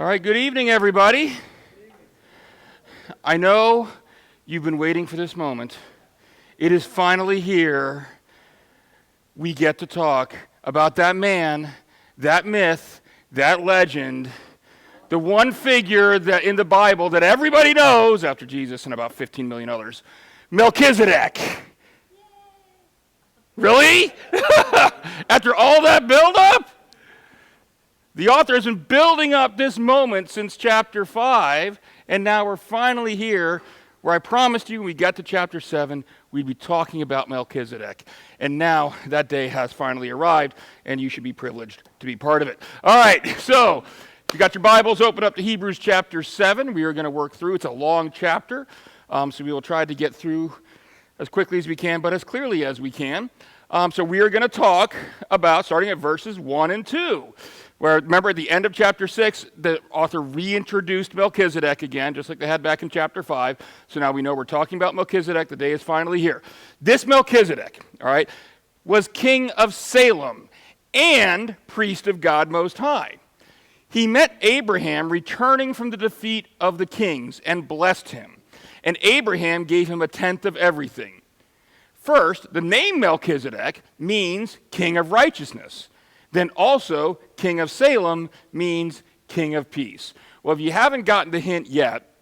All right, good evening, everybody. I know you've been waiting for this moment. It is finally here. We get to talk about that man, that myth, that legend, the one figure that in the Bible that everybody knows after Jesus and about 15 million others, Melchizedek. Really? After all that build-up? The author has been building up this moment since chapter 5, and now we're finally here where I promised you when we got to chapter 7, we'd be talking about Melchizedek. And now that day has finally arrived, and you should be privileged to be part of it. All right, so if you got your Bibles, open up to Hebrews chapter 7. We are going to work through. It's a long chapter, so we will try to get through as quickly as we can, but as clearly as we can. So we are going to talk about, starting at verses 1 and 2. Where, remember, at the end of chapter 6, the author reintroduced Melchizedek again, just like they had back in chapter 5. So now we know we're talking about Melchizedek. The day is finally here. This Melchizedek, all right, was king of Salem and priest of God Most High. He met Abraham returning from the defeat of the kings and blessed him. And Abraham gave him a tenth of everything. First, the name Melchizedek means king of righteousness. Then also, king of Salem means king of peace. Well, if you haven't gotten the hint yet,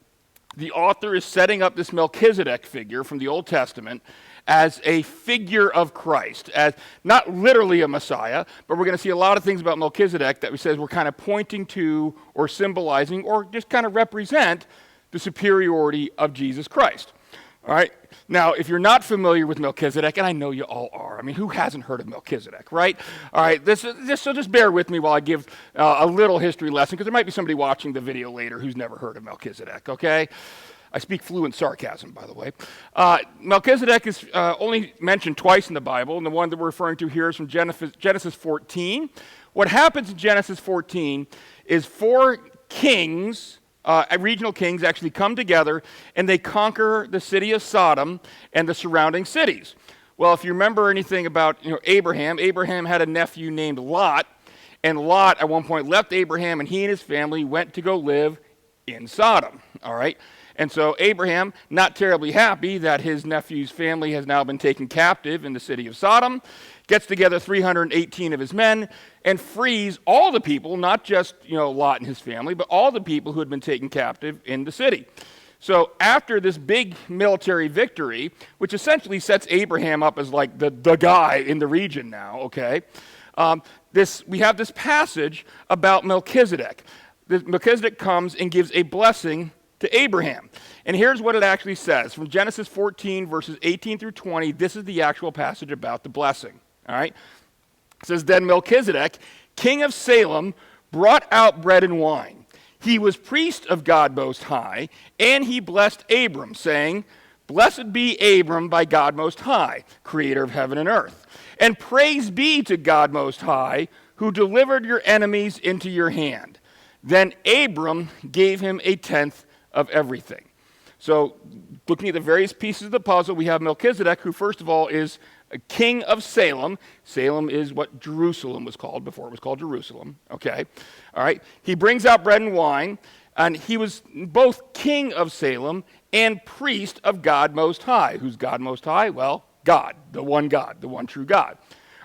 the author is setting up this Melchizedek figure from the Old Testament as a figure of Christ, as not literally a Messiah, but we're going to see a lot of things about Melchizedek that we says we're kind of pointing to or symbolizing or just kind of represent the superiority of Jesus Christ. All right? Now, if you're not familiar with Melchizedek, and I know you all are, I mean, who hasn't heard of Melchizedek, right? All right, so just bear with me while I give a little history lesson, because there might be somebody watching the video later who's never heard of Melchizedek, okay? I speak fluent sarcasm, by the way. Melchizedek is only mentioned twice in the Bible, and the one that we're referring to here is from Genesis 14. What happens in Genesis 14 is four kings, regional kings actually come together and they conquer the city of Sodom and the surrounding cities. Well, if you remember anything about Abraham had a nephew named Lot, and Lot at one point left Abraham and he and his family went to go live in Sodom, all right? And so Abraham, not terribly happy that his nephew's family has now been taken captive in the city of Sodom, gets together 318 of his men and frees all the people, not just Lot and his family, but all the people who had been taken captive in the city. So after this big military victory, which essentially sets Abraham up as like the guy in the region now, okay, we have this passage about Melchizedek. Melchizedek comes and gives a blessing to Abraham. And here's what it actually says. From Genesis 14, verses 18 through 20, this is the actual passage about the blessing. All right? It says, Then Melchizedek, king of Salem, brought out bread and wine. He was priest of God Most High, and he blessed Abram, saying, Blessed be Abram by God Most High, creator of heaven and earth. And praise be to God Most High, who delivered your enemies into your hand. Then Abram gave him a tenth of everything. So, looking at the various pieces of the puzzle, we have Melchizedek, who first of all is a king of Salem. Salem is what Jerusalem was called before it was called Jerusalem. Okay, all right. He brings out bread and wine, and he was both king of Salem and priest of God Most High. Who's God Most High? Well, God, the one true God.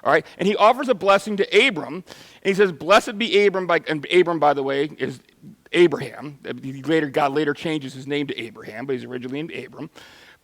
All right, and he offers a blessing to Abram, and he says, "Blessed be Abram." And Abram, by the way, is Abraham. God later changes his name to Abraham, but he's originally named Abram.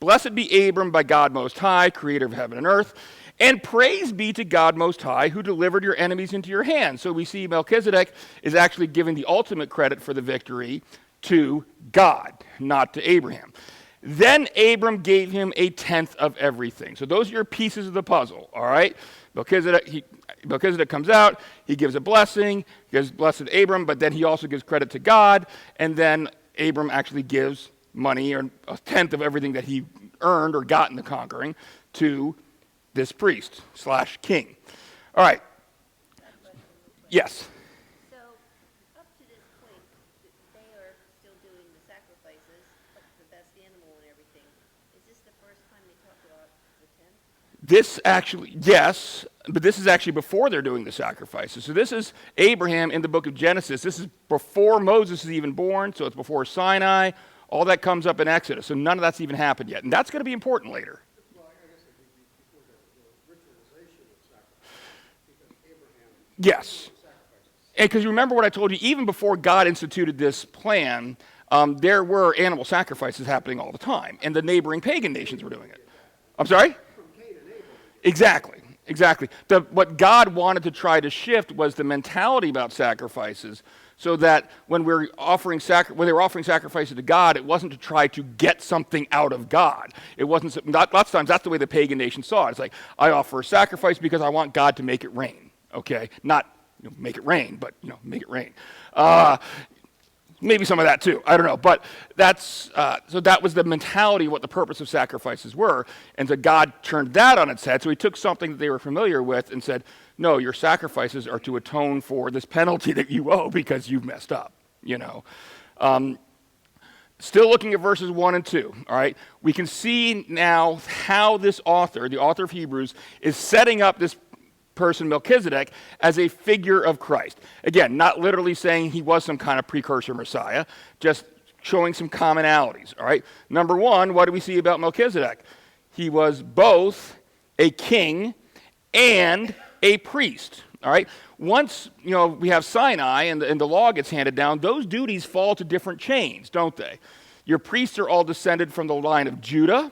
Blessed be Abram by God Most High, creator of heaven and earth, and praise be to God Most High, who delivered your enemies into your hands. So we see Melchizedek is actually giving the ultimate credit for the victory to God, not to Abraham. Then Abram gave him a tenth of everything. So those are your pieces of the puzzle, all right? Melchizedek comes out, he gives a blessing, he gives blessed to Abram, but then he also gives credit to God, and then Abram actually gives money, or a tenth of everything that he earned or got in the conquering, to this priest / king. All right. Yes? So, up to this point, they are still doing the sacrifices, the best animal and everything. Is this the first time they talk about the tenth? This actually, yes, but this is actually before they're doing the sacrifices. So this is Abraham in the book of Genesis. This is before Moses is even born, so it's before Sinai. All that comes up in Exodus, so none of that's even happened yet. And that's going to be important later. Well, I guess it would be before the ritualization of sacrifice, because Abraham Yes. sacrifices. And because you remember what I told you, even before God instituted this plan, there were animal sacrifices happening all the time, and the neighboring pagan nations were doing it. I'm sorry? From Cain and Abel. Exactly. What God wanted to try to shift was the mentality about sacrifices, so that when they were offering sacrifices to God, it wasn't to try to get something out of God. It wasn't. Lots of times that's the way the pagan nation saw it. It's like, I offer a sacrifice because I want God to make it rain. Okay, not make it rain, but make it rain. Maybe some of that too. I don't know. But that's so that was the mentality of what the purpose of sacrifices were. And so God turned that on its head. So he took something that they were familiar with and said, no, your sacrifices are to atone for this penalty that you owe because you've messed up. Still looking at verses 1 and 2. All right. We can see now how this author, the author of Hebrews, is setting up this person, Melchizedek, as a figure of Christ. Again, not literally saying he was some kind of precursor Messiah, just showing some commonalities. All right. Number one, what do we see about Melchizedek? He was both a king and a priest. All right. Once we have Sinai and the law gets handed down, those duties fall to different chains, don't they? Your priests are all descended from the line of Judah.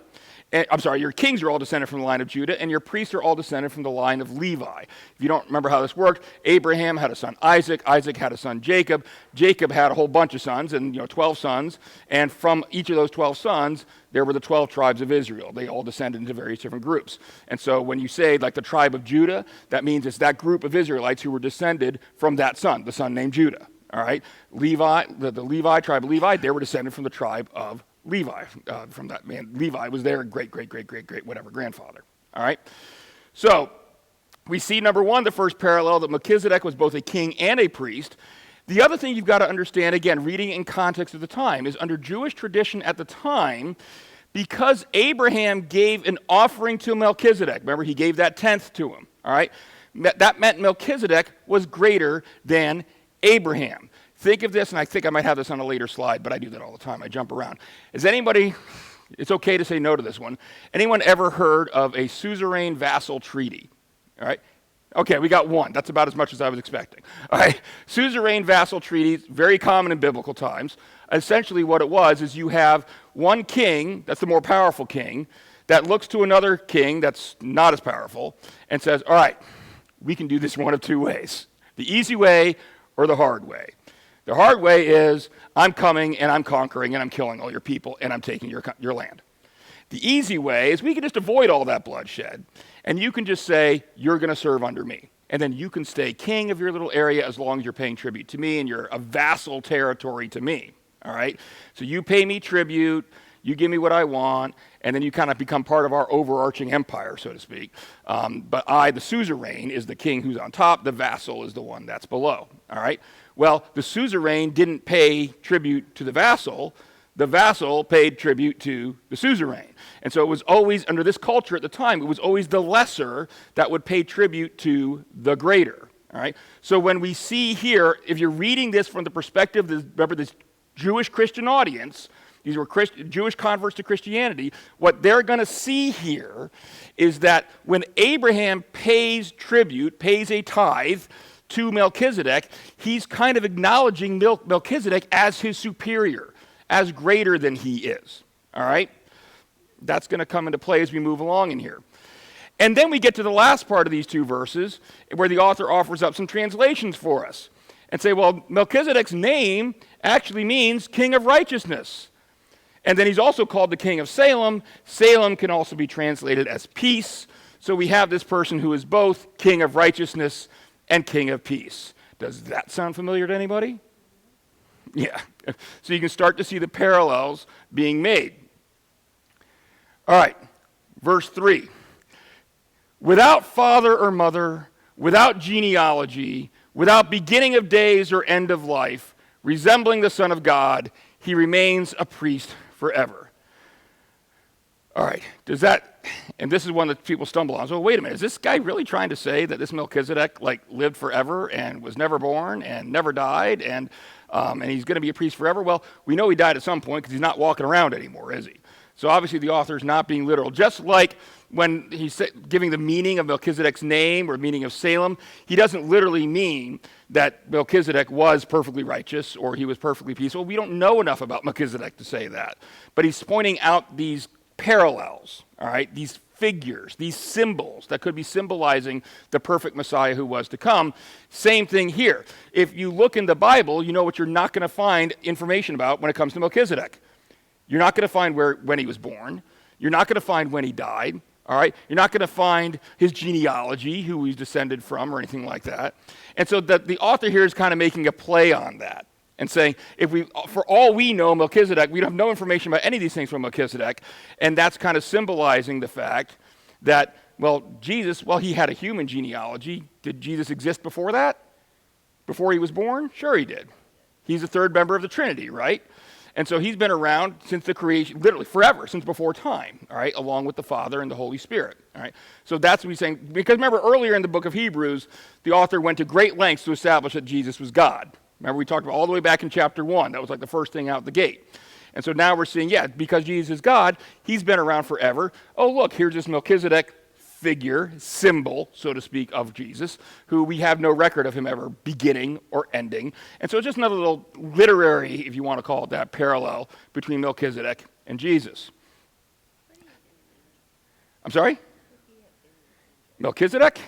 Your kings are all descended from the line of Judah, and your priests are all descended from the line of Levi. If you don't remember how this worked, Abraham had a son Isaac, Isaac had a son Jacob, Jacob had a whole bunch of sons, and 12 sons, and from each of those 12 sons, there were the 12 tribes of Israel. They all descended into various different groups. And so when you say, like, the tribe of Judah, that means it's that group of Israelites who were descended from that son, the son named Judah. All right? Levi, the Levi, tribe of Levi, they were descended from the tribe of Levi, from that man. Levi was their great, whatever, grandfather. All right? So, we see, number one, the first parallel, that Melchizedek was both a king and a priest. The other thing you've got to understand, again, reading in context of the time, is under Jewish tradition at the time, because Abraham gave an offering to Melchizedek, remember, he gave that tenth to him, all right? That meant Melchizedek was greater than Abraham. Think of this, and I think I might have this on a later slide, but I do that all the time. I jump around. Has anybody, it's okay to say no to this one, anyone ever heard of a suzerain vassal treaty? All right? Okay, we got one. That's about as much as I was expecting. All right? Suzerain vassal treaties, very common in biblical times. Essentially what it was is you have one king, that's the more powerful king, that looks to another king that's not as powerful and says, all right, we can do this one of two ways. The easy way or the hard way. The hard way is, I'm coming and I'm conquering and I'm killing all your people and I'm taking your land. The easy way is we can just avoid all that bloodshed and you can just say, you're going to serve under me. And then you can stay king of your little area as long as you're paying tribute to me and you're a vassal territory to me. All right? So you pay me tribute, you give me what I want, and then you kind of become part of our overarching empire, so to speak. But I, the suzerain, is the king who's on top. The vassal is the one that's below. All right? Well, the suzerain didn't pay tribute to the vassal. The vassal paid tribute to the suzerain. And so it was always, under this culture at the time, it was always the lesser that would pay tribute to the greater. All right? So when we see here, if you're reading this from the perspective, remember this Jewish Christian audience, these were Jewish converts to Christianity, what they're going to see here is that when Abraham pays tribute, pays a tithe to Melchizedek, he's kind of acknowledging Melchizedek as his superior, as greater than he is. All right? That's going to come into play as we move along in here. And then we get to the last part of these two verses where the author offers up some translations for us and say, well, Melchizedek's name actually means king of righteousness. And then he's also called the king of Salem. Salem can also be translated as peace. So we have this person who is both king of righteousness and king of peace. Does that sound familiar to anybody? Yeah. So you can start to see the parallels being made. All right. Verse 3. Without father or mother, without genealogy, without beginning of days or end of life, resembling the Son of God, he remains a priest forever. All right, does that, and this is one that people stumble on. So wait a minute, is this guy really trying to say that this Melchizedek like lived forever and was never born and never died and he's going to be a priest forever? Well, we know he died at some point because he's not walking around anymore, is he? So obviously the author is not being literal. Just like when he's giving the meaning of Melchizedek's name or meaning of Salem, he doesn't literally mean that Melchizedek was perfectly righteous or he was perfectly peaceful. We don't know enough about Melchizedek to say that. But he's pointing out these parallels, all right, these figures, these symbols that could be symbolizing the perfect Messiah who was to come. Same thing here. If you look in the Bible, you know what you're not going to find information about when it comes to Melchizedek. You're not going to find when he was born. You're not going to find when he died, all right? You're not going to find his genealogy, who he's descended from, or anything like that. And so the author here is kind of making a play on that and saying, for all we know, Melchizedek, we have no information about any of these things from Melchizedek, and that's kind of symbolizing the fact that, well, Jesus, he had a human genealogy. Did Jesus exist before that? Before he was born? Sure he did. He's the third member of the Trinity, right? And so he's been around since the creation, literally forever, since before time, all right, along with the Father and the Holy Spirit, all right? So that's what he's saying. Because remember, earlier in the book of Hebrews, the author went to great lengths to establish that Jesus was God. Remember, we talked about all the way back in chapter 1. That was like the first thing out the gate. And so now we're seeing, because Jesus is God, he's been around forever. Oh, look, here's this Melchizedek figure, symbol, so to speak, of Jesus, who we have no record of him ever beginning or ending. And so it's just another little literary, if you want to call it that, parallel between Melchizedek and Jesus. I'm sorry? Melchizedek?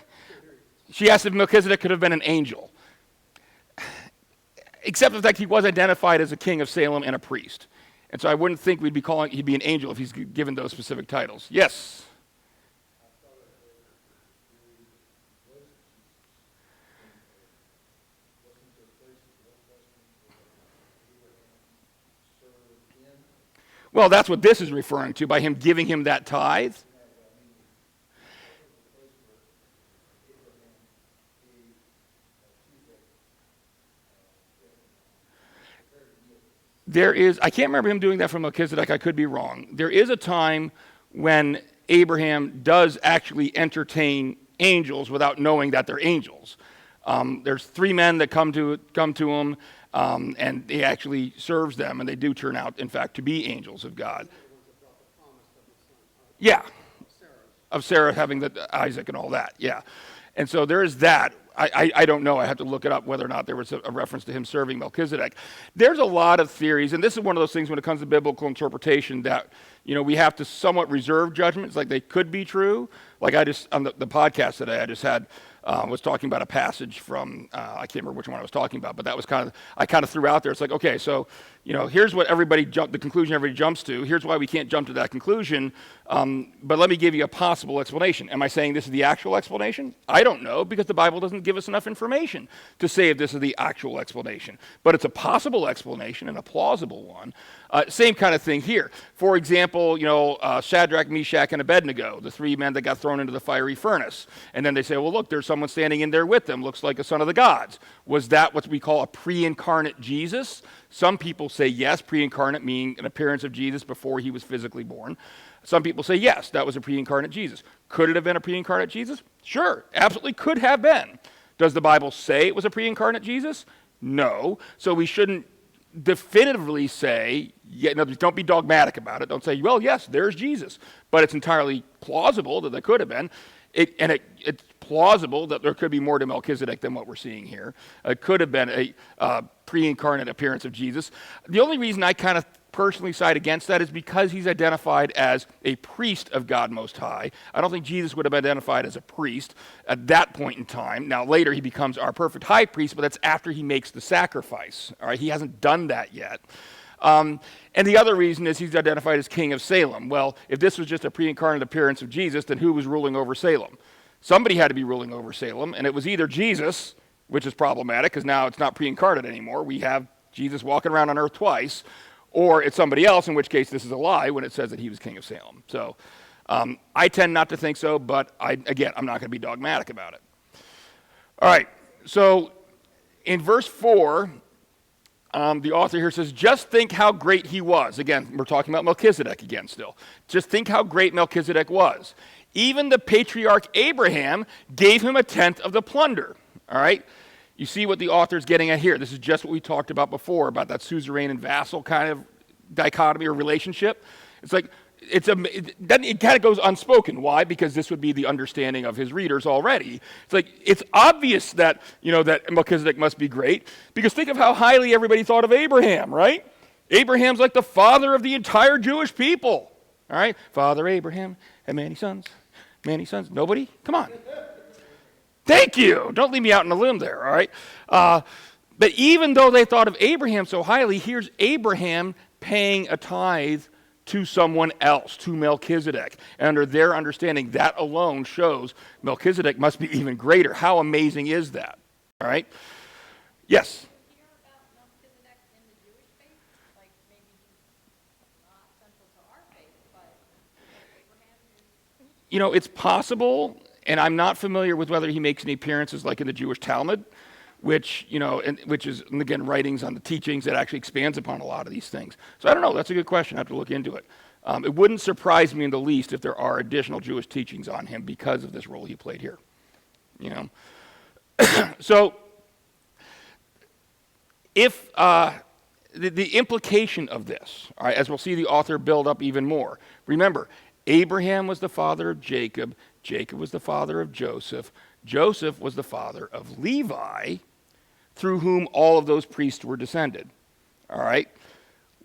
She asked if Melchizedek could have been an angel. Except the fact he was identified as a king of Salem and a priest. And so I wouldn't think he'd be an angel if he's given those specific titles. Yes? Well, that's what this is referring to by him giving him that tithe. I can't remember him doing that from Melchizedek, I could be wrong. There is a time when Abraham does actually entertain angels without knowing that they're angels. There's 3 men that come to him, and he actually serves them, and they do turn out, in fact, to be angels of God. Yeah, of Sarah having Isaac and all that, yeah. And so there is that. I don't know. I have to look it up whether or not there was a reference to him serving Melchizedek. There's a lot of theories, and this is one of those things when it comes to biblical interpretation that, we have to somewhat reserve judgments, like they could be true. Like on the podcast today, I just had, was talking about a passage from, I can't remember which one I was talking about, but that was I kind of threw out there. It's like, okay, so, here's what the conclusion everybody jumps to. Here's why we can't jump to that conclusion, but let me give you a possible explanation. Am I saying this is the actual explanation? I don't know, because the Bible doesn't give us enough information to say if this is the actual explanation. But it's a possible explanation and a plausible one. Same kind of thing here. For example, Shadrach, Meshach, and Abednego, the 3 men that got thrown into the fiery furnace. And then they say, well, look, there's someone standing in there with them, looks like a son of the gods. Was that what we call a pre-incarnate Jesus? Some people say yes, pre-incarnate meaning an appearance of Jesus before he was physically born. Some people say yes, that was a pre-incarnate Jesus. Could it have been a pre-incarnate Jesus? Sure, absolutely could have been. Does the Bible say it was a pre-incarnate Jesus? No. So we shouldn't definitively say, don't be dogmatic about it. Don't say, well, yes, there's Jesus. But it's entirely plausible that there could have been. It's plausible that there could be more to Melchizedek than what we're seeing here. It could have been a pre-incarnate appearance of Jesus. The only reason I kind of personally side against that is because he's identified as a priest of God Most High. I don't think Jesus would have identified as a priest at that point in time. Now, later he becomes our perfect high priest, but that's after he makes the sacrifice. All right, he hasn't done that yet. And the other reason is he's identified as king of Salem. Well, if this was just a pre-incarnate appearance of Jesus, then who was ruling over Salem? Somebody had to be ruling over Salem, and it was either Jesus, which is problematic because now it's not pre-incarnate anymore. We have Jesus walking around on earth twice, or it's somebody else, in which case this is a lie when it says that he was king of Salem. So I tend not to think so, but I'm not going to be dogmatic about it. All right, so in verse 4, the author here says, just think how great he was. Again, we're talking about Melchizedek again still. Just think how great Melchizedek was. Even the patriarch Abraham gave him a tenth of the plunder. All right? You see what the author's getting at here. This is just what we talked about before, about that suzerain and vassal kind of dichotomy or relationship. It's like, it kind of goes unspoken. Why? Because this would be the understanding of his readers already. It's like, it's obvious that, that Melchizedek must be great, because think of how highly everybody thought of Abraham, right? Abraham's like the father of the entire Jewish people. All right? Father Abraham had many sons. Many sons. Nobody? Come on. Thank you. Don't leave me out on a limb there, all right? But even though they thought of Abraham so highly, here's Abraham paying a tithe to someone else, to Melchizedek. And under their understanding, that alone shows Melchizedek must be even greater. How amazing is that? All right? Yes? Hear about Melchizedek in the Jewish faith? Like maybe he's not central to our faith, but Abraham is. It's possible, and I'm not familiar with whether he makes any appearances like in the Jewish Talmud, which is, and again, writings on the teachings that actually expands upon a lot of these things. So I don't know. That's a good question. I have to look into it. It wouldn't surprise me in the least if there are additional Jewish teachings on him because of this role he played here. So if the implication of this, all right, as we'll see the author build up even more. Remember, Abraham was the father of Jacob. Jacob was the father of Joseph. Joseph was the father of Levi, through whom all of those priests were descended. All right?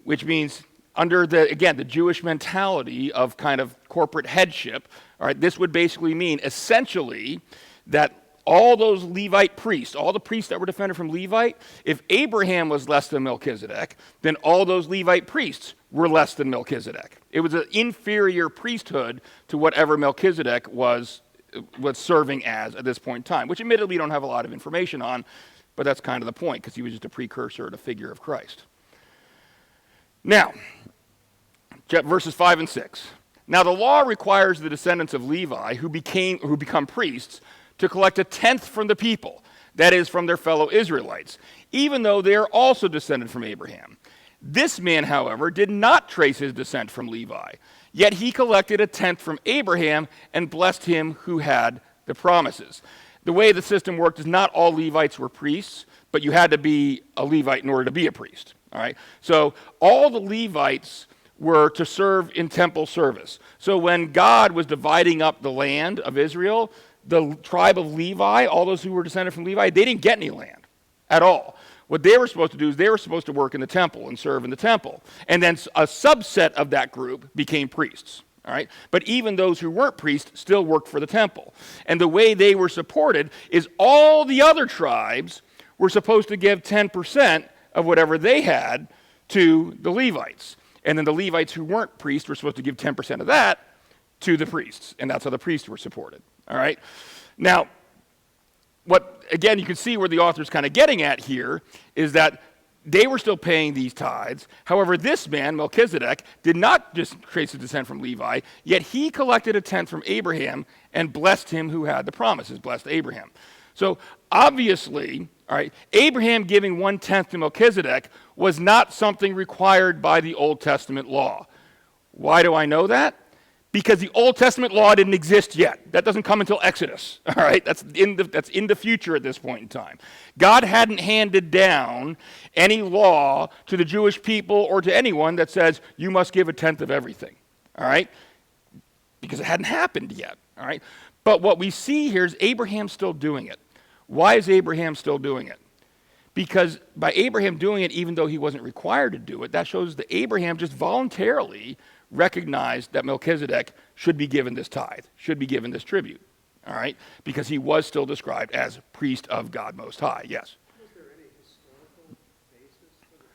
Which means under the Jewish mentality of kind of corporate headship, all right, this would basically mean essentially that all those Levite priests, all the priests that were descended from Levite, if Abraham was less than Melchizedek, then all those Levite priests were less than Melchizedek. It was an inferior priesthood to whatever Melchizedek was serving as at this point in time, which admittedly we don't have a lot of information on, but that's kind of the point, because he was just a precursor and a figure of Christ. Now, verses 5 and 6. Now the law requires the descendants of Levi who become priests to collect a tenth from the people, that is, from their fellow Israelites, even though they are also descended from Abraham. This man, however, did not trace his descent from Levi, yet he collected a tenth from Abraham and blessed him who had the promises. The way the system worked is not all Levites were priests, but you had to be a Levite in order to be a priest. All right? So all the Levites were to serve in temple service. So when God was dividing up the land of Israel, the tribe of Levi, all those who were descended from Levi, they didn't get any land at all. What they were supposed to do is they were supposed to work in the temple and serve in the temple. And then a subset of that group became priests. All right? But even those who weren't priests still worked for the temple. And the way they were supported is all the other tribes were supposed to give 10% of whatever they had to the Levites. And then the Levites who weren't priests were supposed to give 10% of that to the priests. And that's how the priests were supported. All right? Now, again, you can see where the author's kind of getting at here is that they were still paying these tithes. However, this man, Melchizedek, did not just trace his descent from Levi, yet he collected a tenth from Abraham and blessed him who had the promises, blessed Abraham. So obviously, all right, Abraham giving 1/10 to Melchizedek was not something required by the Old Testament law. Why do I know that? Because the Old Testament law didn't exist yet. That doesn't come until Exodus, all right? That's in the future at this point in time. God hadn't handed down any law to the Jewish people or to anyone that says, you must give a tenth of everything, all right? Because it hadn't happened yet, all right? But what we see here is Abraham still doing it. Why is Abraham still doing it? Because by Abraham doing it, even though he wasn't required to do it, that shows that Abraham just voluntarily recognized that Melchizedek should be given this tithe, should be given this tribute, all right? Because he was still described as priest of God Most High, yes. Was there any historical basis for the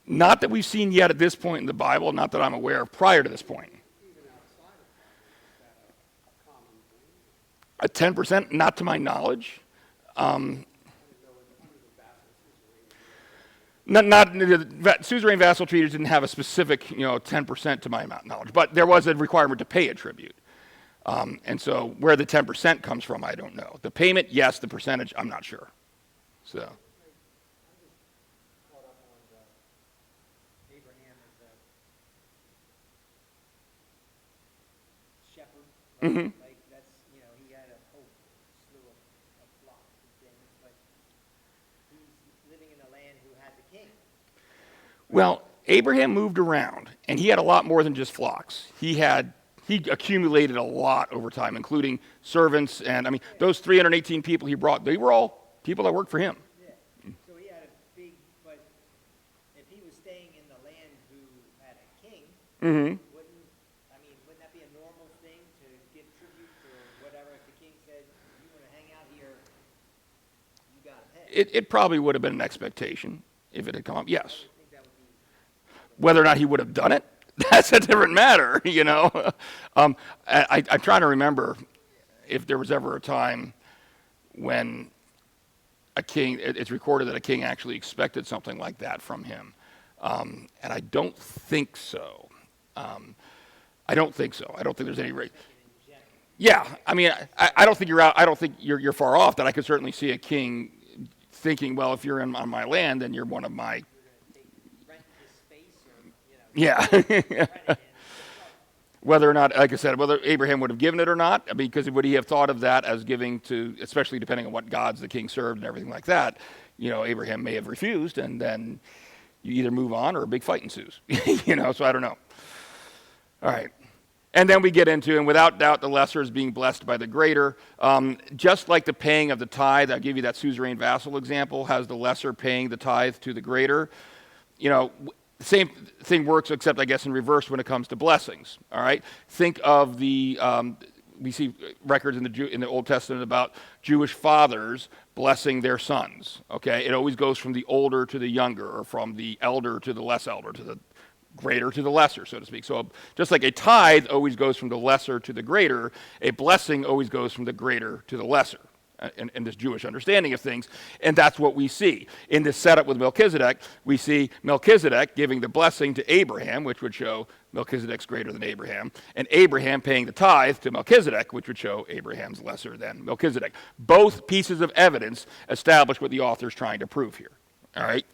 tithe? Not that we've seen yet at this point in the Bible, not that I'm aware of prior to this point. Even outside of that, is that a common thing? A 10%, not to my knowledge. The suzerain vassal treaties didn't have a specific, 10% to my knowledge, but there was a requirement to pay a tribute. And so where the 10% comes from, I don't know. The payment, yes. The percentage, I'm not sure. So. Caught up Like that's, he had a whole slew of flocks and things, but he's living in a land who had the king. Well, Abraham moved around, and he had a lot more than just flocks. He accumulated a lot over time, including servants, and I mean, those 318 people he brought, they were all people that worked for him. Yeah. So he had a big, but if he was staying in the land who had a king, Mm-hmm. wouldn't that be a normal thing to give tribute or whatever? If the king said, you want to hang out here, you got to pay. It probably would have been an expectation if it had come up, yes. I think that would be, Whether or not he would have done it, that's a different matter, I'm trying to remember if there was ever a time when a king, it's recorded that a king actually expected something like that from him. And I don't think so. I don't think so. I don't think there's any reason. Yeah, I mean, I don't think you're out. I don't think you're far off. That I could certainly see a king thinking, well, if you're on my land, then you're one of my. rent this space or, Yeah. Whether or not, like I said, whether Abraham would have given it or not, I mean, because would he have thought of that as giving to, especially depending on what gods the king served and everything like that, Abraham may have refused, and then you either move on or a big fight ensues, so I don't know. All right. And then we get into, and without doubt, the lesser is being blessed by the greater. Just like the paying of the tithe, I'll give you that suzerain vassal example, has the lesser paying the tithe to the greater. Same thing works, except I guess in reverse when it comes to blessings. All right, think of we see records in the Old Testament about Jewish fathers blessing their sons. Okay, it always goes from the older to the younger, or from the elder to the less elder, to the greater to the lesser, so to speak. So just like a tithe always goes from the lesser to the greater, a blessing always goes from the greater to the lesser. In this Jewish understanding of things, and that's what we see. In this setup with Melchizedek, we see Melchizedek giving the blessing to Abraham, which would show Melchizedek's greater than Abraham, and Abraham paying the tithe to Melchizedek, which would show Abraham's lesser than Melchizedek. Both pieces of evidence establish what the author is trying to prove here. All right?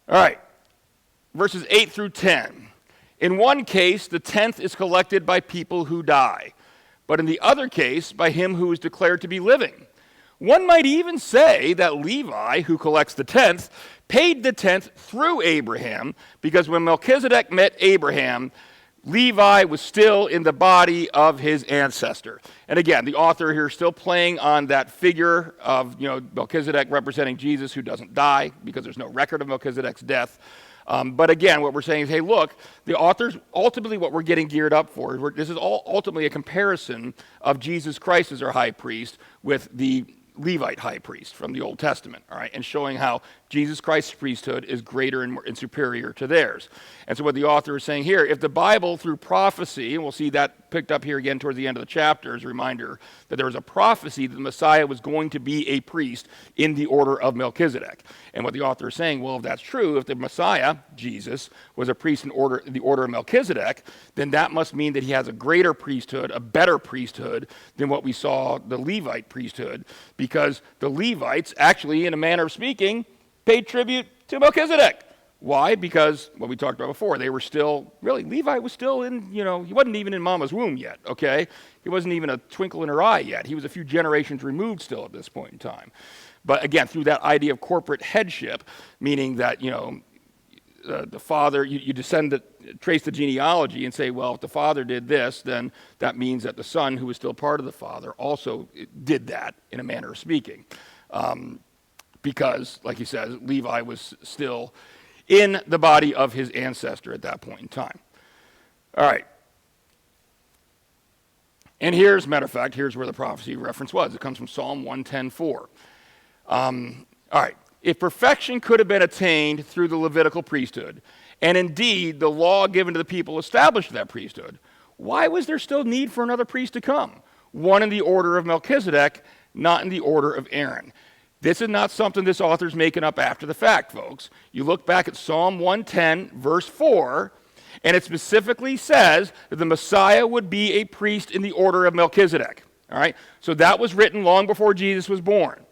All right. Verses 8 through 10. In one case, the tenth is collected by people who die, but in the other case, by him who is declared to be living. One might even say that Levi, who collects the tenth, paid the tenth through Abraham, because when Melchizedek met Abraham, Levi was still in the body of his ancestor. And again, the author here is still playing on that figure of Melchizedek representing Jesus, who doesn't die, because there's no record of Melchizedek's death. But again, what we're saying is, hey, look, the author's ultimately what we're getting geared up for. This is all ultimately a comparison of Jesus Christ as our high priest with the Levite high priest from the Old Testament, all right, and showing how Jesus Christ's priesthood is greater and superior to theirs. And so what the author is saying here, if the Bible through prophecy, and we'll see that picked up here again towards the end of the chapter as a reminder that there was a prophecy that the Messiah was going to be a priest in the order of Melchizedek. And what the author is saying, well, if that's true, if the Messiah, Jesus, was a priest in the order of Melchizedek, then that must mean that he has a greater priesthood, a better priesthood than what we saw the Levite priesthood, because the Levites actually, in a manner of speaking, paid tribute to Melchizedek. Why? Because what we talked about before, they were still, really, Levi was still in, he wasn't even in mama's womb yet, okay? He wasn't even a twinkle in her eye yet. He was a few generations removed still at this point in time. But again, through that idea of corporate headship, meaning that, the father, you trace the genealogy and say, well, if the father did this, then that means that the son, who was still part of the father, also did that in a manner of speaking. Because, like he says, Levi was still in the body of his ancestor at that point in time. All right. And here's, matter of fact, here's where the prophecy reference was. It comes from Psalm 110:4. All right. If perfection could have been attained through the Levitical priesthood, and indeed the law given to the people established that priesthood, why was there still need for another priest to come? One in the order of Melchizedek, not in the order of Aaron. This is not something this author's making up after the fact, folks. You look back at Psalm 110, verse 4, and it specifically says that the Messiah would be a priest in the order of Melchizedek. All right? So that was written long before Jesus was born,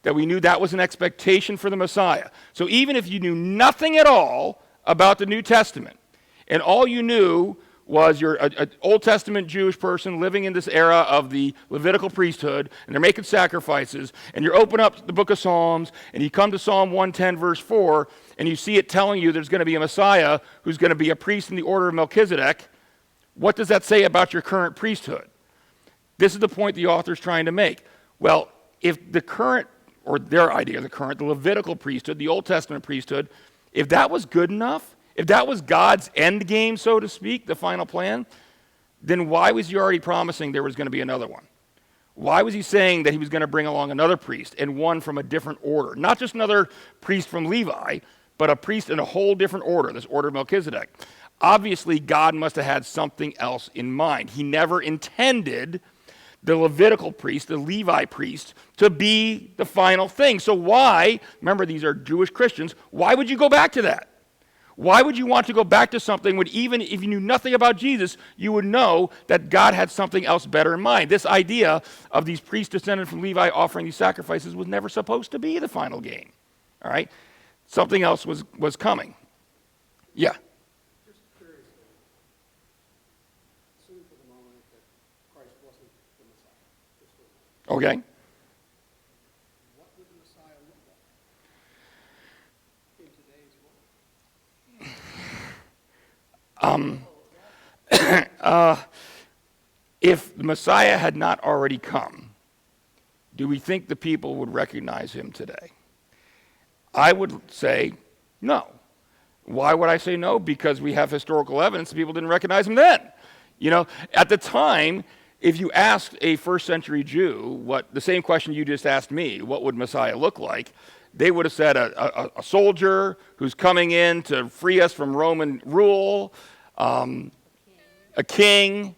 that we knew that was an expectation for the Messiah. So even if you knew nothing at all about the New Testament, and all you knew was you're an Old Testament Jewish person living in this era of the Levitical priesthood, and they're making sacrifices, and you open up the book of Psalms, and you come to Psalm 110, verse 4, and you see it telling you there's going to be a Messiah who's going to be a priest in the order of Melchizedek. What does that say about your current priesthood? This is the point the author's trying to make. Well, if the current, or their idea of the current, the Levitical priesthood, the Old Testament priesthood, if that was good enough, if that was God's end game, so to speak, the final plan, then why was he already promising there was going to be another one? Why was he saying that he was going to bring along another priest, and one from a different order? Not just another priest from Levi, but a priest in a whole different order, this order of Melchizedek. Obviously, God must have had something else in mind. He never intended the Levitical priest, the Levi priest, to be the final thing. So why, remember these are Jewish Christians, why would you go back to that? Why would you want to go back to something when even if you knew nothing about Jesus, you would know that God had something else better in mind? This idea of these priests descended from Levi offering these sacrifices was never supposed to be the final game. All right? Something else was coming. Yeah. Just curious, assume for the moment that Christ wasn't the Messiah. Just for a moment. Okay. What would the Messiah look like in today's world? If the Messiah had not already come, do we think the people would recognize him today? I would say no. Why would I say no? Because we have historical evidence that people didn't recognize him then. You know, at the time, if you asked a first century Jew the same question you just asked me, what would Messiah look like? They would have said a soldier who's coming in to free us from Roman rule, a king.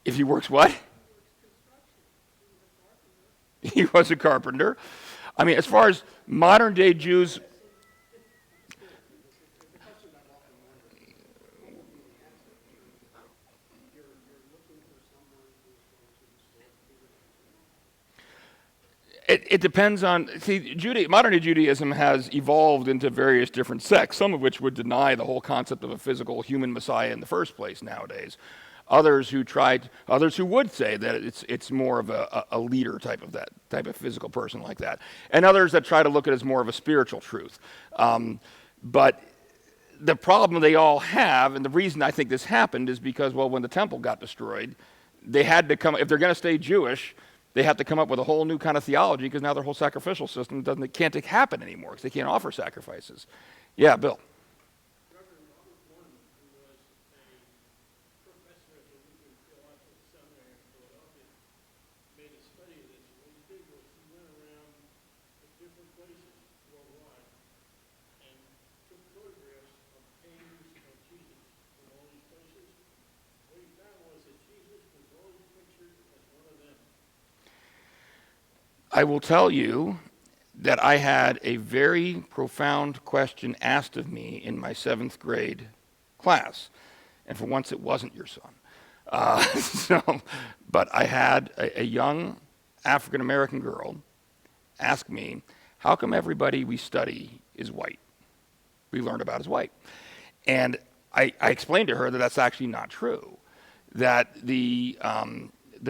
If he works what? He was a carpenter. I mean, as far as modern day Jews, it depends on, modern day Judaism has evolved into various different sects, some of which would deny the whole concept of a physical human Messiah in the first place nowadays. Others who would say that it's more of a leader type of physical person like that. And others that try to look at it as more of a spiritual truth. But the problem they all have, and the reason I think this happened is because, well, when the temple got destroyed, they had to come, if they're going to stay Jewish, they have to come up with a whole new kind of theology because now their whole sacrificial system can't happen anymore because they can't offer sacrifices. Yeah, Bill. Reverend Robert Warren, who was a professor at the Lutheran Theological Seminary in Philadelphia, made a study of this. What he did was he went around to different places worldwide and took photographs of paintings of Jesus from all these places. What he found was that Jesus was always pictured as one of them. I will tell you that I had a very profound question asked of me in my 7th grade class. And for once, it wasn't your son. But I had a young African-American girl ask me, how come everybody we study is white? We learn about is white. And I explained to her that that's actually not true, that the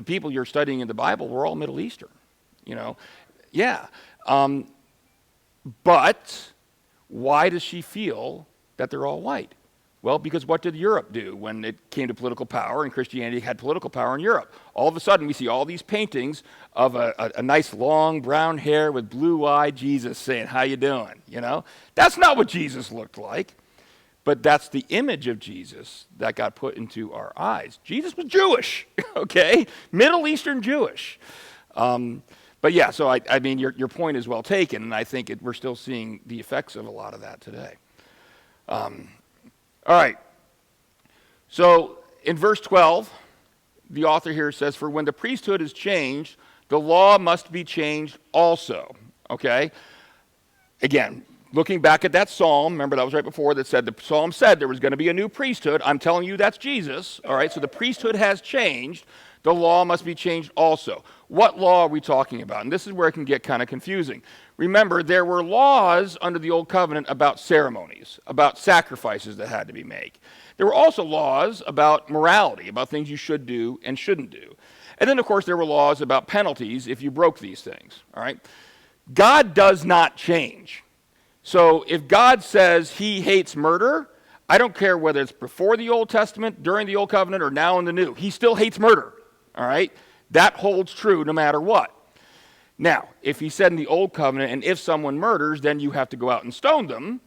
people you're studying in the Bible were all Middle Eastern. You know, yeah. But why does she feel that they're all white? Well, because what did Europe do when it came to political power and Christianity had political power in Europe? All of a sudden, we see all these paintings of a nice long brown hair with blue-eyed Jesus saying, how you doing? You know, that's not what Jesus looked like. But that's the image of Jesus that got put into our eyes. Jesus was Jewish, okay? Middle Eastern Jewish. But yeah, so I mean, your point is well taken, and I think we're still seeing the effects of a lot of that today. All right. So in verse 12, the author here says, for when the priesthood is changed, the law must be changed also. Okay? Again, looking back at that psalm, remember that was right before that said, the psalm said there was going to be a new priesthood. I'm telling you that's Jesus. All right, so the priesthood has changed. the law must be changed also. What law are we talking about? And this is where it can get kind of confusing. Remember, there were laws under the Old Covenant about ceremonies, about sacrifices that had to be made. There were also laws about morality, about things you should do and shouldn't do. And then, of course, there were laws about penalties if you broke these things, all right? God does not change. So if God says he hates murder, I don't care whether it's before the Old Testament, during the Old Covenant, or now in the New. He still hates murder, all right? That holds true no matter what. Now, if he said in the Old Covenant, and if someone murders, then you have to go out and stone them,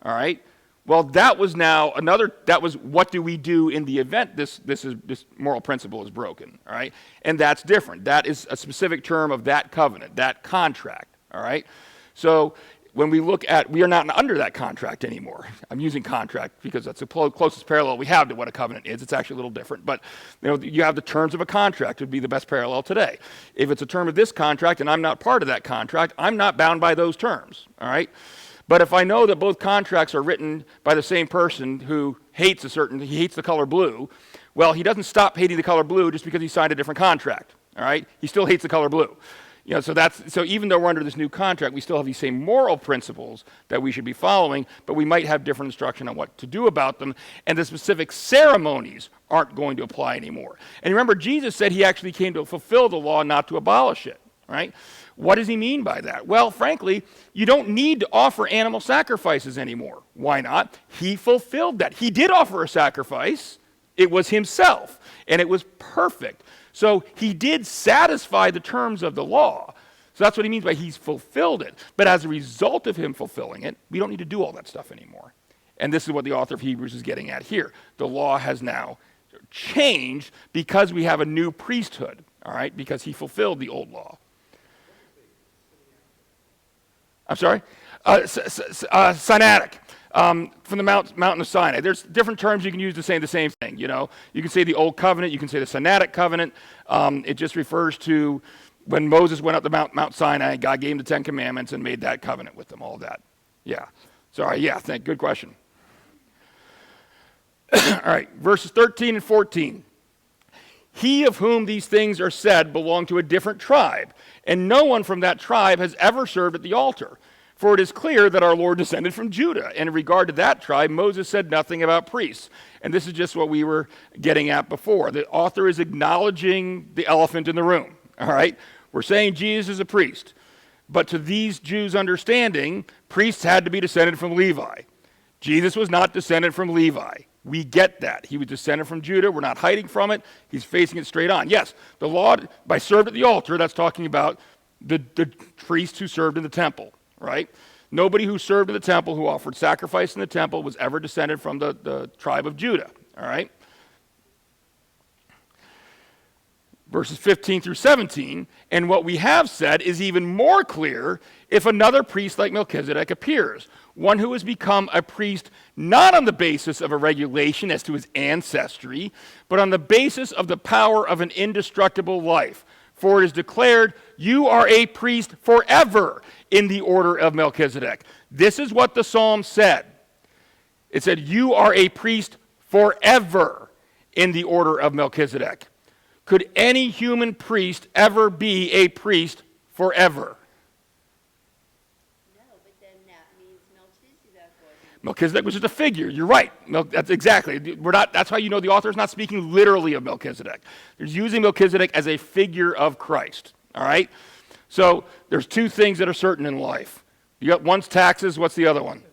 all right? Well, that was now that was what do we do in the event this moral principle is broken, all right? And that's different. That is a specific term of that covenant, that contract, all right? So when we look at, we are not under that contract anymore. I'm using contract because that's the closest parallel we have to what a covenant is. It's actually a little different, but you have the terms of a contract would be the best parallel today. If it's a term of this contract and I'm not part of that contract, I'm not bound by those terms, all right? But if I know that both contracts are written by the same person who hates he hates the color blue, well, he doesn't stop hating the color blue just because he signed a different contract, all right? He still hates the color blue. So even though we're under this new contract, we still have these same moral principles that we should be following, but we might have different instruction on what to do about them, and the specific ceremonies aren't going to apply anymore. And remember, Jesus said he actually came to fulfill the law, not to abolish it, right? What does he mean by that? Well, frankly, you don't need to offer animal sacrifices anymore. Why not? He fulfilled that. He did offer a sacrifice. It was himself, and it was perfect. So he did satisfy the terms of the law. So that's what he means by he's fulfilled it. But as a result of him fulfilling it, we don't need to do all that stuff anymore. And this is what the author of Hebrews is getting at here. The law has now changed because we have a new priesthood, all right, because he fulfilled the old law. I'm sorry? Sinaitic. From the mountain of Sinai. There's different terms you can use to say the same thing, You can say the Old Covenant, you can say the Sinaitic Covenant. It just refers to when Moses went up to Mount Sinai, God gave him the 10 Commandments and made that covenant with them, all of that. Yeah. Sorry, yeah, good question. All right, verses 13 and 14. He of whom these things are said belonged to a different tribe, and no one from that tribe has ever served at the altar. For it is clear that our Lord descended from Judah, and in regard to that tribe, Moses said nothing about priests. And this is just what we were getting at before. The author is acknowledging the elephant in the room, all right? We're saying Jesus is a priest. But to these Jews' understanding, priests had to be descended from Levi. Jesus was not descended from Levi. We get that. He was descended from Judah. We're not hiding from it. He's facing it straight on. Yes, the law, by served at the altar, that's talking about the priests who served in the temple. Right? Nobody who served in the temple, who offered sacrifice in the temple, was ever descended from the tribe of Judah. All right? Verses 15 through 17, and what we have said is even more clear if another priest like Melchizedek appears, one who has become a priest not on the basis of a regulation as to his ancestry, but on the basis of the power of an indestructible life. For it is declared, you are a priest forever in the order of Melchizedek. This is what the psalm said. It said, you are a priest forever in the order of Melchizedek. Could any human priest ever be a priest forever? No, but then that means Melchizedek wasn't. Melchizedek was just a figure. You're right. That's exactly. That's how you know the author is not speaking literally of Melchizedek. They're using Melchizedek as a figure of Christ. All right? So there's two things that are certain in life. You got one's taxes. What's the other one?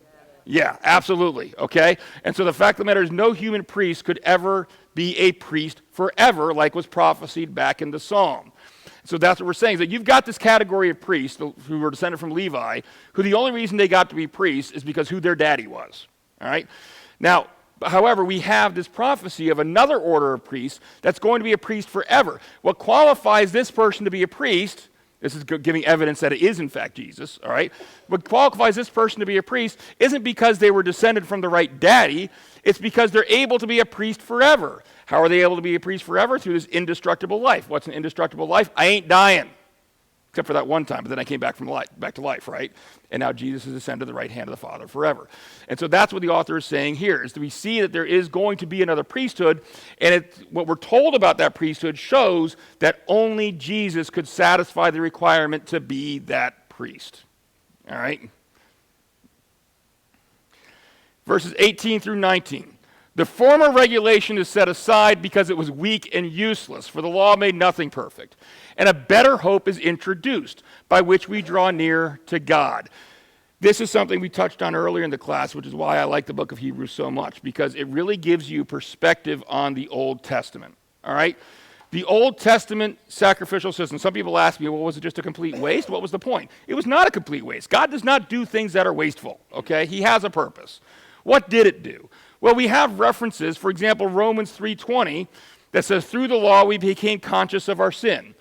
Yeah, absolutely. Okay? And so the fact of the matter is no human priest could ever be a priest forever, like was prophesied back in the Psalm. So that's what we're saying, is that you've got this category of priests who were descended from Levi, who the only reason they got to be priests is because who their daddy was. All right? Now, however, we have this prophecy of another order of priests that's going to be a priest forever. What qualifies this person to be a priest, this is giving evidence that it is in fact Jesus, all right? What qualifies this person to be a priest isn't because they were descended from the right daddy, it's because they're able to be a priest forever. How are they able to be a priest forever? Through this indestructible life. What's an indestructible life? I ain't dying. except for that one time, but then I came back back to life, right? And now Jesus is ascended to the right hand of the Father forever. And so that's what the author is saying here, is that we see that there is going to be another priesthood, and what we're told about that priesthood shows that only Jesus could satisfy the requirement to be that priest. All right? Verses 18 through 19. The former regulation is set aside because it was weak and useless, for the law made nothing perfect. And a better hope is introduced, by which we draw near to God. This is something we touched on earlier in the class, which is why I like the book of Hebrews so much, because it really gives you perspective on the Old Testament. All right? The Old Testament sacrificial system, some people ask me, well, was it just a complete waste? What was the point? It was not a complete waste. God does not do things that are wasteful, okay? He has a purpose. What did it do? Well, we have references, for example, Romans 3:20, that says, through the law we became conscious of our sin.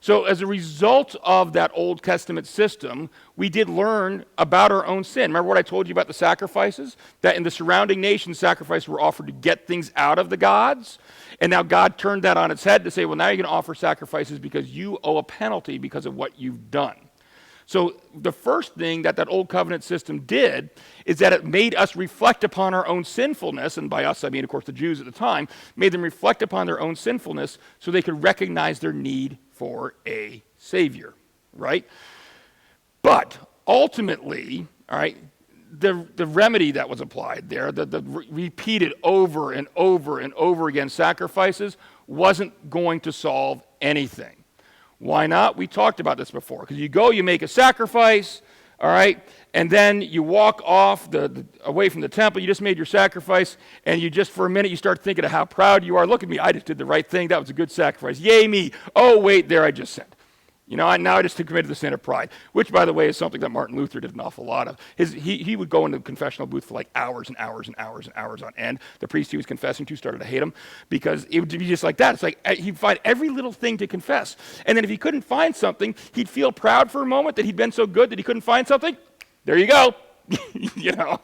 So as a result of that Old Testament system, we did learn about our own sin. Remember what I told you about the sacrifices? That in the surrounding nations, sacrifices were offered to get things out of the gods. And now God turned that on its head to say, well, now you're going to offer sacrifices because you owe a penalty because of what you've done. So the first thing that Old Covenant system did is that it made us reflect upon our own sinfulness, and by us I mean, of course, the Jews at the time, made them reflect upon their own sinfulness so they could recognize their need for a Savior, right? But ultimately, all right, the remedy that was applied there, the repeated over and over and over again sacrifices, wasn't going to solve anything. Why not? We talked about this before. Because you go, you make a sacrifice, all right, and then you walk off away from the temple. You just made your sacrifice, and you just for a minute you start thinking of how proud you are. Look at me, I just did the right thing. That was a good sacrifice. Yay me! Oh wait, there I just sinned. You know, now I just committed the sin of pride, which, by the way, is something that Martin Luther did an awful lot of. He would go into the confessional booth for like hours and hours and hours and hours on end. The priest he was confessing to started to hate him because it would be just like that. It's like he'd find every little thing to confess. And then if he couldn't find something, he'd feel proud for a moment that he'd been so good that he couldn't find something. There you go. You know,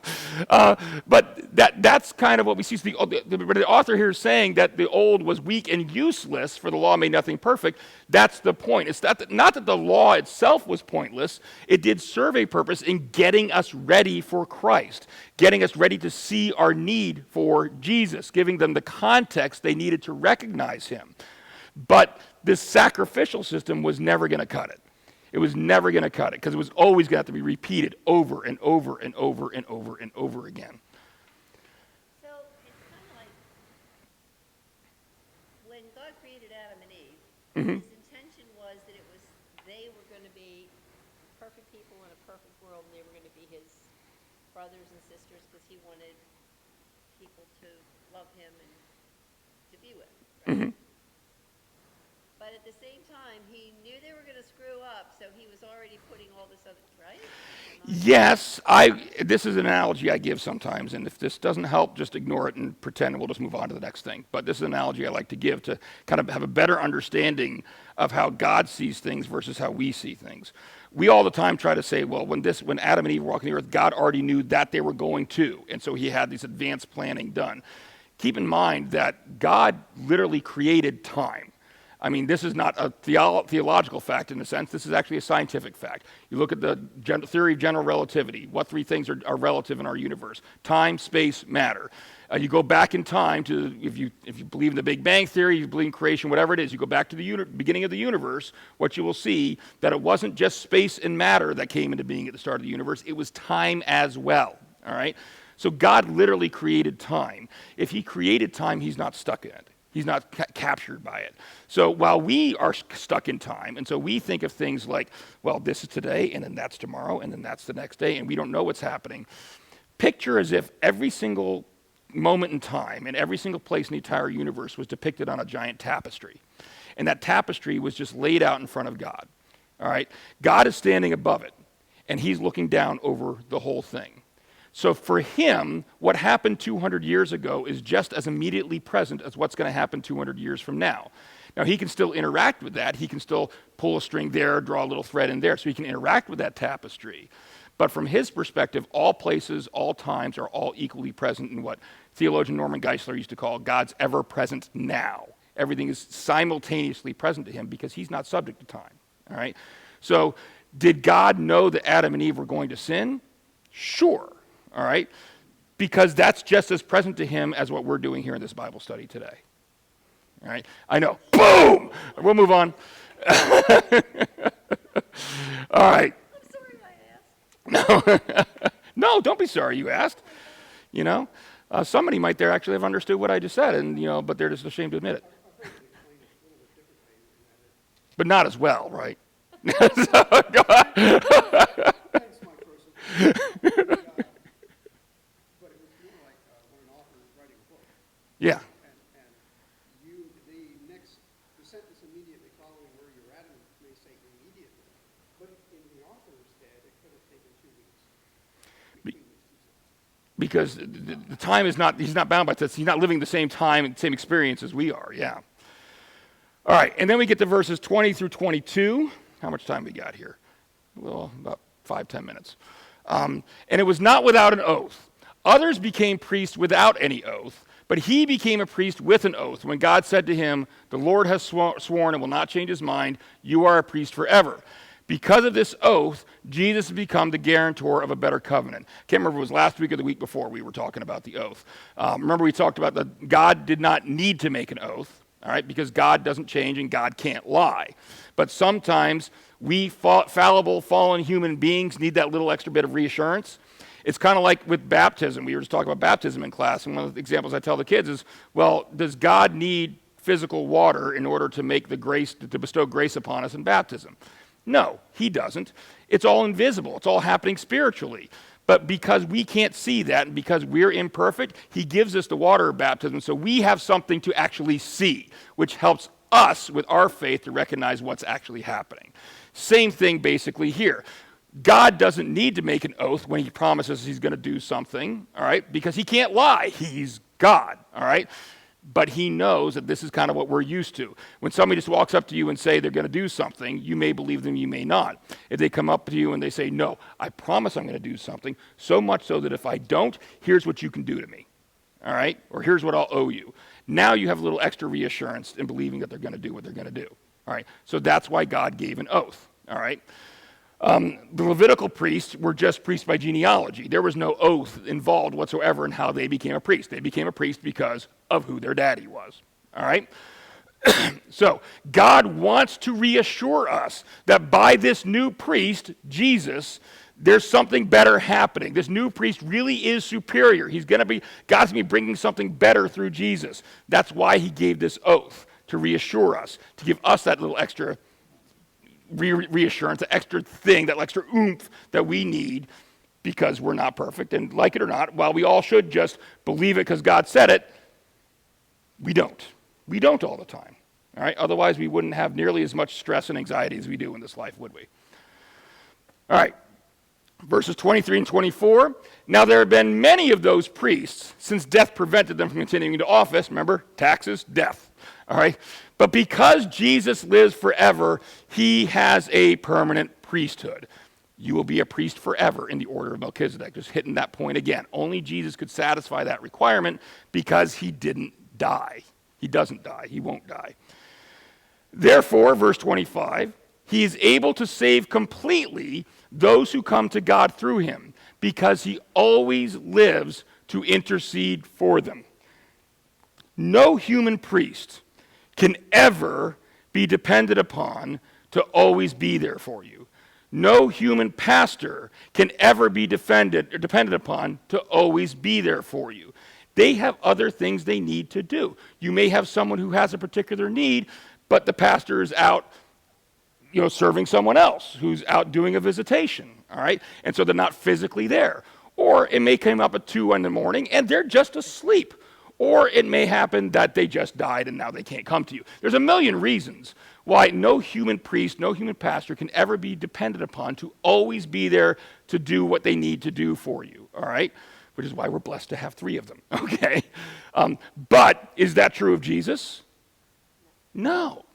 but that's kind of what we see. So the author here is saying that the old was weak and useless, for the law made nothing perfect. That's the point. It's not that the law itself was pointless. It did serve a purpose in getting us ready for Christ, getting us ready to see our need for Jesus, giving them the context they needed to recognize him. But this sacrificial system was never going to cut it. It was never going to cut it because it was always going to have to be repeated over and over and over and over and over again. So it's kind of like when God created Adam and Eve, his intention was that they were going to be perfect people in a perfect world, and they were going to be his brothers and sisters because he wanted people to love him and to be with him. Right? But at the same time, he knew they were going to screw up, so he was already putting all this other, right? Yes, this is an analogy I give sometimes, and if this doesn't help, just ignore it and pretend we'll just move on to the next thing. But this is an analogy I like to give to kind of have a better understanding of how God sees things versus how we see things. We all the time try to say, well, when Adam and Eve were walking the earth, God already knew that they were going to, and so he had this advanced planning done. Keep in mind that God literally created time. I mean, this is not a theological fact in a sense. This is actually a scientific fact. You look at the theory of general relativity. What three things are relative in our universe? Time, space, matter. You go back in time to, if you believe in the Big Bang Theory, you believe in creation, whatever it is, you go back to the beginning of the universe, what you will see, that it wasn't just space and matter that came into being at the start of the universe. It was time as well, all right? So God literally created time. If he created time, he's not stuck in it. He's not captured by it. So while we are stuck in time, and so we think of things like, well, this is today, and then that's tomorrow, and then that's the next day, and we don't know what's happening. Picture as if every single moment in time and every single place in the entire universe was depicted on a giant tapestry. And that tapestry was just laid out in front of God. All right? God is standing above it, and he's looking down over the whole thing. So for him, what happened 200 years ago is just as immediately present as what's going to happen 200 years from now. Now, he can still interact with that. He can still pull a string there, draw a little thread in there, so he can interact with that tapestry. But from his perspective, all places, all times are all equally present in what theologian Norman Geisler used to call God's ever-present now. Everything is simultaneously present to him because he's not subject to time. All right? So did God know that Adam and Eve were going to sin? Sure, all right? Because that's just as present to him as what we're doing here in this Bible study today. All right? I know. Boom! We'll move on. All right. I'm sorry I asked. No, don't be sorry you asked. You know? Somebody might there actually have understood what I just said, and but they're just ashamed to admit it. But not as well, right? Thanks, Mike Rosen. But it was more like when an author is writing a book, Yeah. and the sentence immediately following where you're at, and may say immediately, but in the author's head, it could have taken 2 weeks between these two sentences. Because the time is not, he's not bound by this. He's not living the same time and same experience as we are, yeah. All right, and then we get to verses 20 through 22. How much time we got here? Well, about 5-10 minutes. And it was not without an oath. Others became priests without any oath, but he became a priest with an oath when God said to him, the Lord has sworn and will not change his mind, you are a priest forever. Because of this oath, Jesus has become the guarantor of a better covenant. Can't remember if it was last week or the week before we were talking about the oath. Remember we talked about that God did not need to make an oath, all right, because God doesn't change and God can't lie. But sometimes we fallible, fallen human beings need that little extra bit of reassurance. It's kind of like with baptism. We were just talking about baptism in class, and one of the examples I tell the kids is, well, does God need physical water in order to make the grace, to bestow grace upon us in baptism? No, he doesn't. It's all invisible. It's all happening spiritually. But because we can't see that and because we're imperfect, he gives us the water of baptism so we have something to actually see, which helps us with our faith to recognize what's actually happening. Same thing basically here. God doesn't need to make an oath when he promises he's going to do something, all right, because he can't lie. He's God, all right? But he knows that this is kind of what we're used to. When somebody just walks up to you and say they're going to do something, you may believe them, you may not. If they come up to you and they say, no, I promise I'm going to do something, so much so that if I don't, here's what you can do to me, all right? Or here's what I'll owe you. Now you have a little extra reassurance in believing that they're going to do what they're going to do, all right? So that's why God gave an oath, all right? The Levitical priests were just priests by genealogy. There was no oath involved whatsoever in how they became a priest. They became a priest because of who their daddy was. All right? So, God wants to reassure us that by this new priest, Jesus, there's something better happening. This new priest really is superior. God's going to be bringing something better through Jesus. That's why he gave this oath, to reassure us, to give us that little extra reassurance, the extra thing, that extra oomph that we need because we're not perfect. And like it or not, while we all should just believe it because God said it, we don't. We don't all the time. All right? Otherwise, we wouldn't have nearly as much stress and anxiety as we do in this life, would we? All right. Verses 23 and 24. Now there have been many of those priests since death prevented them from continuing to office. Remember, taxes, death. All right? But because Jesus lives forever, he has a permanent priesthood. You will be a priest forever in the order of Melchizedek. Just hitting that point again. Only Jesus could satisfy that requirement because he didn't die. He doesn't die. He won't die. Therefore, verse 25, he is able to save completely those who come to God through him because he always lives to intercede for them. No human priest can ever be depended upon to always be there for you. No human pastor can ever be depended upon to always be there for you. They have other things they need to do. You may have someone who has a particular need, but the pastor is out, serving someone else who's out doing a visitation, all right? And so they're not physically there. Or it may come up at 2 in the morning and they're just asleep. Or it may happen that they just died and now they can't come to you. There's a million reasons why no human priest, no human pastor can ever be depended upon to always be there to do what they need to do for you, all right? Which is why we're blessed to have 3 of them, okay? But is that true of Jesus? No.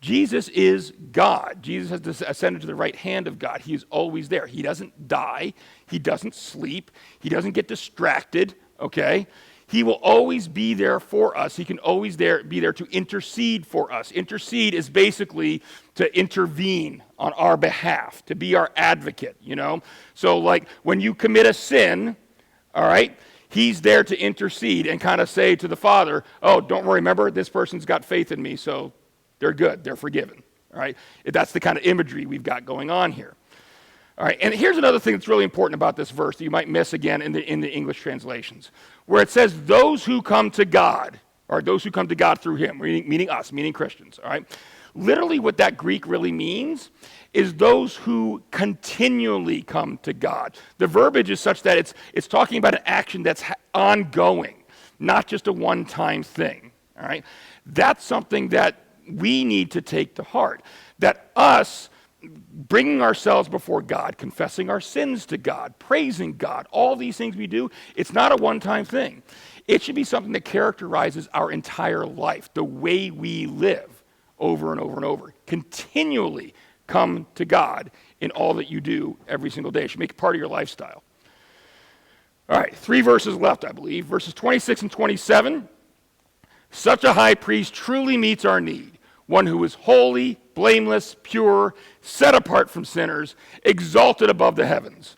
Jesus is God. Jesus has ascended to the right hand of God. He is always there. He doesn't die. He doesn't sleep. He doesn't get distracted, okay? He will always be there for us. He can always be there to intercede for us. Intercede is basically to intervene on our behalf, to be our advocate, you know? So like when you commit a sin, all right, he's there to intercede and kind of say to the Father, oh, don't worry, remember, this person's got faith in me, so they're good, they're forgiven, all right? That's the kind of imagery we've got going on here. All right, and here's another thing that's really important about this verse that you might miss again in the English translations, where it says those who come to God, or those who come to God through him, meaning us, meaning Christians, all right? Literally what that Greek really means is those who continually come to God. The verbiage is such that it's talking about an action that's ongoing, not just a one-time thing, all right? That's something that we need to take to heart, that us bringing ourselves before God, confessing our sins to God, praising God, all these things we do, it's not a one-time thing. It should be something that characterizes our entire life, the way we live over and over and over. Continually come to God in all that you do every single day. It should make it part of your lifestyle. All right, 3 verses left, I believe. Verses 26 and 27. Such a high priest truly meets our need, one who is holy, blameless, pure, set apart from sinners, exalted above the heavens.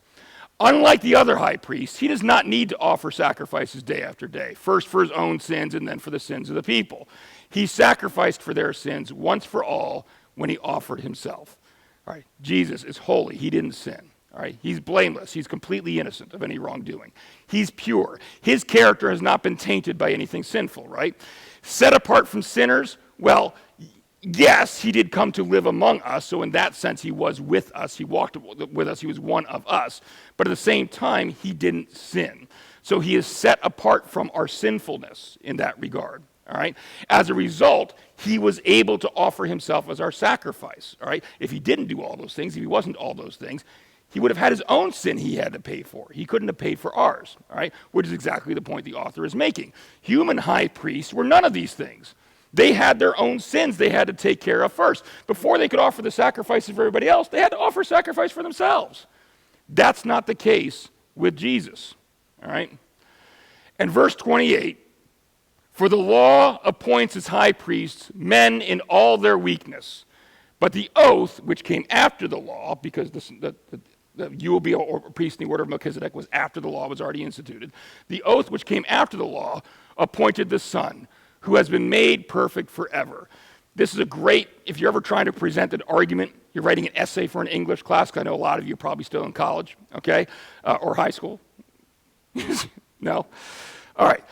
Unlike the other high priests, he does not need to offer sacrifices day after day, first for his own sins and then for the sins of the people. He sacrificed for their sins once for all when he offered himself. All right, Jesus is holy. He didn't sin. All right, he's blameless. He's completely innocent of any wrongdoing. He's pure. His character has not been tainted by anything sinful, right? Set apart from sinners, well, yes, he did come to live among us, so in that sense, he was with us. He walked with us. He was one of us. But at the same time, he didn't sin. So he is set apart from our sinfulness in that regard, all right? As a result, he was able to offer himself as our sacrifice, all right? If he didn't do all those things, if he wasn't all those things, he would have had his own sin he had to pay for. He couldn't have paid for ours, all right? Which is exactly the point the author is making. Human high priests were none of these things. They had their own sins they had to take care of first. Before they could offer the sacrifices for everybody else, they had to offer sacrifice for themselves. That's not the case with Jesus, all right? And verse 28, for the law appoints as high priests men in all their weakness, but the oath which came after the law, because you will be a priest in the order of Melchizedek was after the law was already instituted, the oath which came after the law appointed the Son, who has been made perfect forever. This is a great, if you're ever trying to present an argument, you're writing an essay for an English class, because I know a lot of you are probably still in college, okay, or high school. No? All right.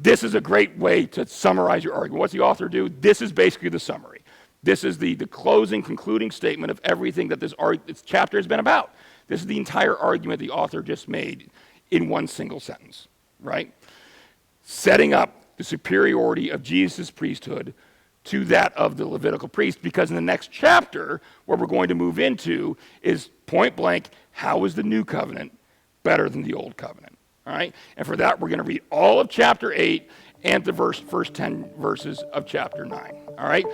This is a great way to summarize your argument. What's the author do? This is basically the summary. This is the closing, concluding statement of everything that this chapter has been about. This is the entire argument the author just made in one single sentence, right? Setting up the superiority of Jesus' priesthood to that of the Levitical priest, because in the next chapter, what we're going to move into is point blank, how is the new covenant better than the old covenant? All right? And for that, we're going to read all of chapter 8 and the first 10 verses of chapter 9. All right?